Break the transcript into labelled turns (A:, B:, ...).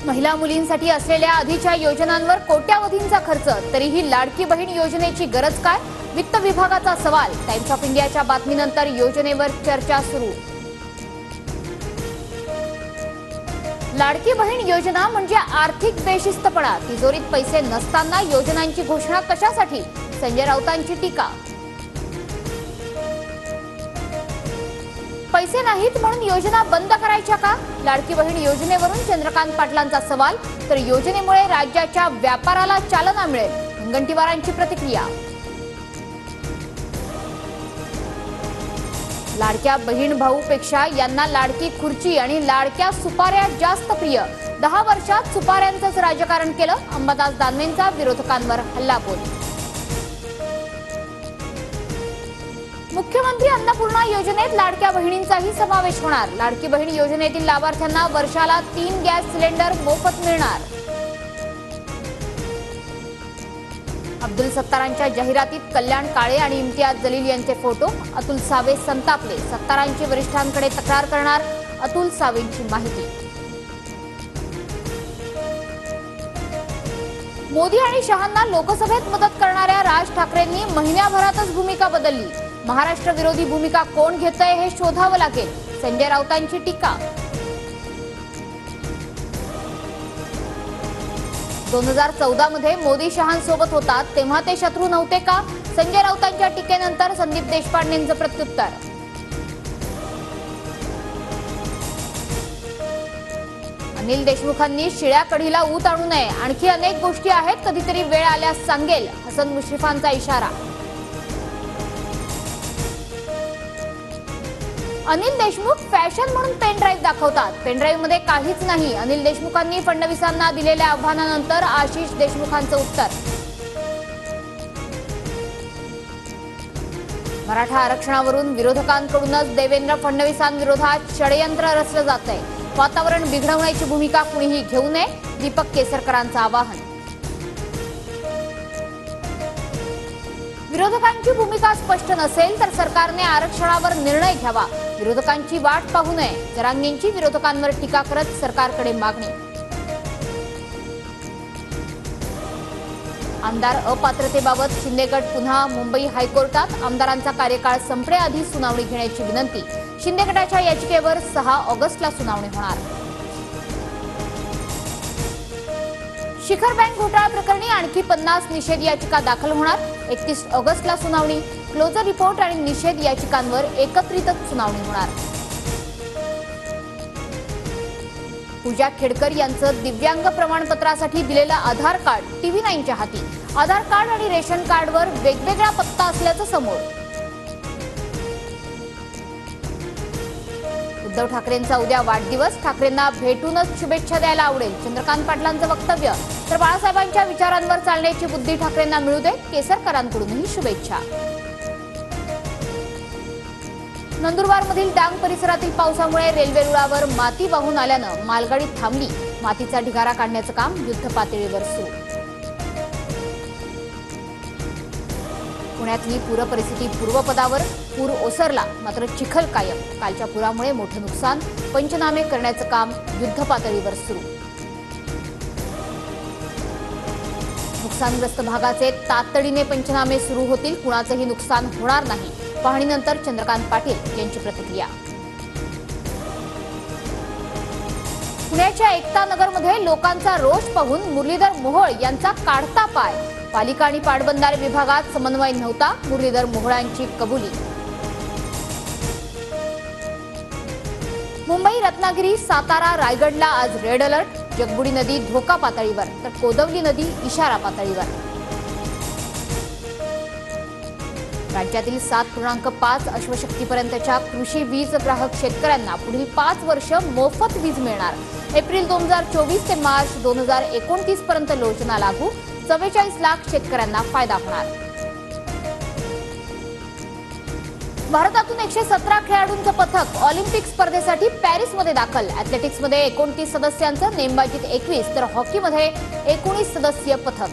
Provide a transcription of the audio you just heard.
A: महिला मुलींसाठी असलेल्या आधीच्या योजनांवर कोट्यावधींचा खर्च, तरीही लाडकी बहीण योजनेची गरज काय? वित्त विभागाचा सवाल. टाइम्स ऑफ इंडियाच्या बातमीनंतर योजनेवर चर्चा सुरू. लाडकी बहीण योजना म्हणजे आर्थिक बेशिस्तपणा. तिजोरीत पैसे नसताना योजनांची घोषणा कशासाठी? संजय राऊतांची टीका. पैसे नाहीत म्हणून योजना बंद करायच्या का? लाडकी बहीण योजनेवरून चंद्रकांत पाटलांचा सवाल. तर योजनेमुळे राज्याच्या व्यापाराला चालना मिळेल, मुनगंटीवारांची प्रतिक्रिया. लाडक्या बहीण भाऊपेक्षा यांना लाडकी खुर्ची आणि लाडक्या सुपाऱ्या जास्त प्रिय. 10 वर्षात सुपाऱ्यांचंच राजकारण केलं. अंबादास दानवेंचा विरोधकांवर हल्लाबोल. मुख्यमंत्री अन्नपूर्णा योजनेत लाडक्या बहिणींचाही समावेश होणार. लाडकी बहीण योजनेतील लाभार्थ्यांना वर्षाला 3 गॅस सिलेंडर मोफत मिळणार. अब्दुल सत्तारांच्या जाहिरातीत कल्याण काळे आणि इम्तियाज जलील यांचे फोटो. अतुल सावे संतापले. सत्तारांची वरिष्ठांकडे तक्रार करणार, अतुल सावेंची माहिती. मोदी आणि शहांना लोकसभेत मदत करणाऱ्या राज ठाकरेंनी महिन्याभरातच भूमिका बदलली. महाराष्ट्र विरोधी भूमिका कोण घेतंय हे शोधावं लागेल, संजय राऊतांची टीका. 2014 मध्ये मोदी शहांसोबत होतात तेव्हा ते शत्रू नव्हते का? संजय राऊतांच्या टीकेनंतर संदीप देशपांडेंचं प्रत्युत्तर. अनिल देशमुखांनी शिळ्या कढीला ऊत आणू नये. आणखी अनेक गोष्टी आहेत, कधीतरी वेळ आल्यास सांगेल, हसन मुश्रीफांचा इशारा. अनिल देशमुख फॅशन म्हणून पेन ड्राईव्ह दाखवतात. पेन ड्राईव्ह मध्ये काहीच नाही. अनिल देशमुखांनी फडणवीसांना दिलेल्या आव्हानानंतर आशिष देशमुखांचं उत्तर. मराठा आरक्षणावरून विरोधकांकडूनच देवेंद्र फडणवीसांविरोधात षडयंत्र रचलं जातंय. वातावरण बिघडवण्याची भूमिका कुणीही घेऊ नये, दीपक केसरकरांचं आवाहन. विरोधकांची भूमिका स्पष्ट नसेल तर सरकारने आरक्षणावर निर्णय घ्यावा. विरोधकांची वाट पाहू नये. जरांगेंची विरोधकांवर टीका करत सरकारकडे मागणी. आमदार अपात्रतेबाबत शिंदे गट पुन्हा मुंबई हायकोर्टात. आमदारांचा कार्यकाळ संपण्याआधी सुनावणी घेण्याची विनंती. शिंदे गटाच्या याचिकेवर 6 ऑगस्टला सुनावणी होणार. शिखर बँक घोटाळा प्रकरणी आणखी 50 निषेध याचिका दाखल होणार. 31 ऑगस्टला सुनावणी. क्लोजर रिपोर्ट आणि निषेध याचिकांवर एकत्रितच सुनावणी होणार. पूजा खेडकर यांचं दिव्यांग प्रमाणपत्रासाठी दिलेलं आधार कार्ड TV9च्या हाती. आधार कार्ड आणि रेशन कार्डवर वेगवेगळा पत्ता असल्याचं समोर. उद्धव ठाकरेंचा उद्या वाढदिवस. ठाकरेंना भेटूनच शुभेच्छा द्यायला आवडेल, चंद्रकांत पाटलांचं वक्तव्य. तर बाळासाहेबांच्या विचारांवर चालण्याची बुद्धी ठाकरेंना मिळू दे, केसरकरांकडूनही शुभेच्छा. नंदुरबारमधील डांग परिसरातील पावसामुळे रेल्वे रुळावर माती वाहून आल्यानं मालगाडी थांबली. मातीचा ढिगारा काढण्याचं काम युद्धपातळीवर सुरू. पुण्यातली पूरपरिस्थिती पूर्वपदावर. पूर ओसरला मात्र चिखल कायम. कालच्या पुरामुळे मोठं नुकसान. पंचनामे करण्याचं काम युद्धपातळीवर सुरू. नुकसानग्रस्त भागाचे तातडीने पंचनामे सुरू होतील. कुणाचंही नुकसान होणार नाही. पाहणीनंतर चंद्रकांत पाटील यांची प्रतिक्रिया. पुण्याच्या एकता नगरमध्ये लोकांचा रोष पाहून मुरलीधर मोहोळ यांचा काढता पाय. पालिका आणि पाटबंधारे विभागात समन्वय नव्हता, मुरलीधर मोहोळांची कबुली. मुंबई, रत्नागिरी, सातारा, रायगडला आज रेड अलर्ट. जगबुडी नदी धोका पातळीवर तर कोदवली नदी इशारा पातळीवर. राज्यातील 7.5 अश्वशक्तीपर्यंतच्या कृषी वीज ग्राहक शेतकऱ्यांना पुढील 5 वर्ष मोफत वीज मिळणार. एप्रिल 2024 ते मार्च 2029 पर्यंत योजना लागू. 44 लाख शेतकऱ्यांना फायदा होणार. भारतातून 117 खेळाडूंचं पथक ऑलिम्पिक स्पर्धेसाठी पॅरिसमध्ये दाखल. ॲथलेटिक्समध्ये 29 सदस्यांचं, नेमबाजीत 21 तर हॉकीमध्ये 19 सदस्यीय पथक.